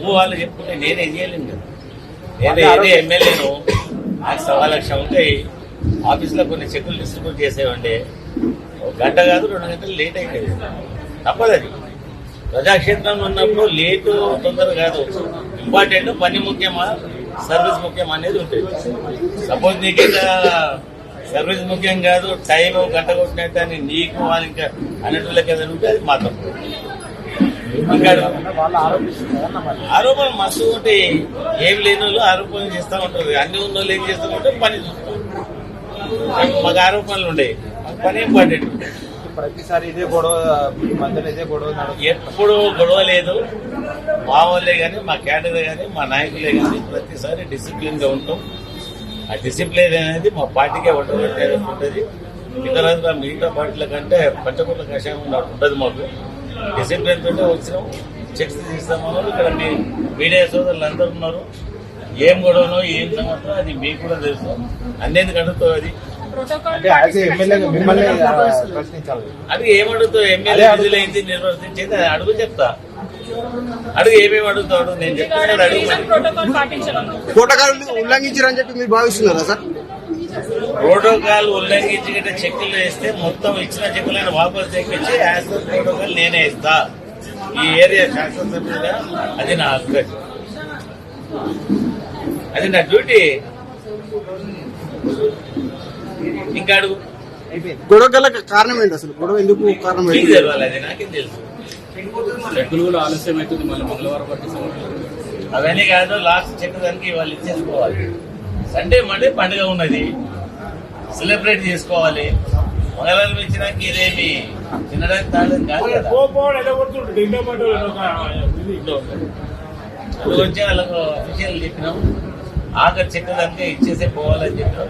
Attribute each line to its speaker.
Speaker 1: నువ్వు వాళ్ళు చెప్పుకుంటే నేనేం చేయలేను కదా. నేను ఏదే ఎమ్మెల్యేను, నాకు 1,00,000 ఉంటాయి. ఆఫీస్లో కొన్ని చెక్కులు డిస్ట్రిబ్యూట్ చేసేవండి. ఒక గంట కాదు 2 గంటలు లేట్ అయిపోయింది. తప్పదు అది. ప్రజాక్షేత్రంలో ఉన్నప్పుడు లేటు తొందర కాదు. ఇంపార్టెంట్ పని ముఖ్యమా సర్వీస్ ముఖ్యమా అనేది ఉంటుంది. సపోజ్ నీకు సర్వీస్ ముఖ్యం కాదు, టైం గంట కొట్టినట్టు అని నీకు వాళ్ళు ఇంకా అన్నట్టు కదా ఉంటే అది మాత్రం ఇంకా ఆరోపణలు మస్తు ఉంటాయి. ఏం లేని వాళ్ళు ఆరోపణలు చేస్తూ ఉంటారు. అన్ని ఉన్న వాళ్ళు ఏం చేస్తూ ఉంటే పని చూస్తాం. మాకు ఆరోపణలు ఉండేవి, మాకు పని ఇంపార్టెంట్.
Speaker 2: ప్రతిసారి ఇదే గొడవ, మధ్యలో ఇదే గొడవ.
Speaker 1: ఎప్పుడు గొడవ లేదు. మా వాళ్ళే కానీ, మా క్యాడర్ కానీ, మా నాయకులే కానీ ప్రతిసారి డిసిప్లిన్ గా ఉంటాం. ఆ డిసిప్లిన్ అనేది మా పార్టీకే ఉంటుంది. ఇతర మిగతా పార్టీల కంటే పంచకుల కషాయం ఉంటుంది. మాకు డిసిప్లిన్ తోటే వచ్చినాం. చెక్స్ తీస్తామన్నారు. ఇక్కడ మీ మీడియా సోదరులు అందరూ ఉన్నారు. ఏం గొడవనో ఏం సంగతో అది మీకు కూడా తెలుసు. అన్నేందుకు అడుగుతావు అది అది ఏమడుగుతావు? ఎమ్మెల్యే విధులైంది నిర్వర్తించేది అడుగు చెప్తా. అడుగు ఏమేమి అడుగుతాడు నేను చెప్తాను. అడుగు
Speaker 3: ప్రోటోకాల్ ఉల్లంఘించారని చెప్పి మీరు భావిస్తున్నారా సార్?
Speaker 1: ప్రోటోకాల్ ఉల్లంఘించి చెక్కులు వేస్తే మొత్తం ఇచ్చిన చెక్కులను వాపసు తెప్పించి యాజ్ పర్ ప్రోటోకాల్ నేనే ఇస్తా. ఈ ఏరియా శాసనసభ్యులుగా అది నా హక్కు, అది నా డ్యూటీ. ఇంకా అడుగు.
Speaker 3: గొడవ గల కారణం ఏంటి అసలు? గొడవ ఎందుకు కారణం
Speaker 1: మీకు తెలవాలి, అది నాకేం తెలుసు.
Speaker 2: చెక్కులు కూడా ఆలస్యం అవుతుంది. మళ్ళీ మంగళవారం
Speaker 1: అవన్నీ కాదు. లాస్ట్ చెక్ దానికి వాళ్ళు ఇచ్చేసుకోవాలి. సండే మండే పండుగ ఉన్నది, సెలబ్రేట్ చేసుకోవాలి. మంగళవారం ఇచ్చినాక ఇదేమి తినడానికి తాగడం కాదు కదా. అది వచ్చి వాళ్ళకు అఫీషియల్ చెప్పినాం. ఆఖరి చెక్ దానికి ఇచ్చేసే పోవాలని చెప్పినాం.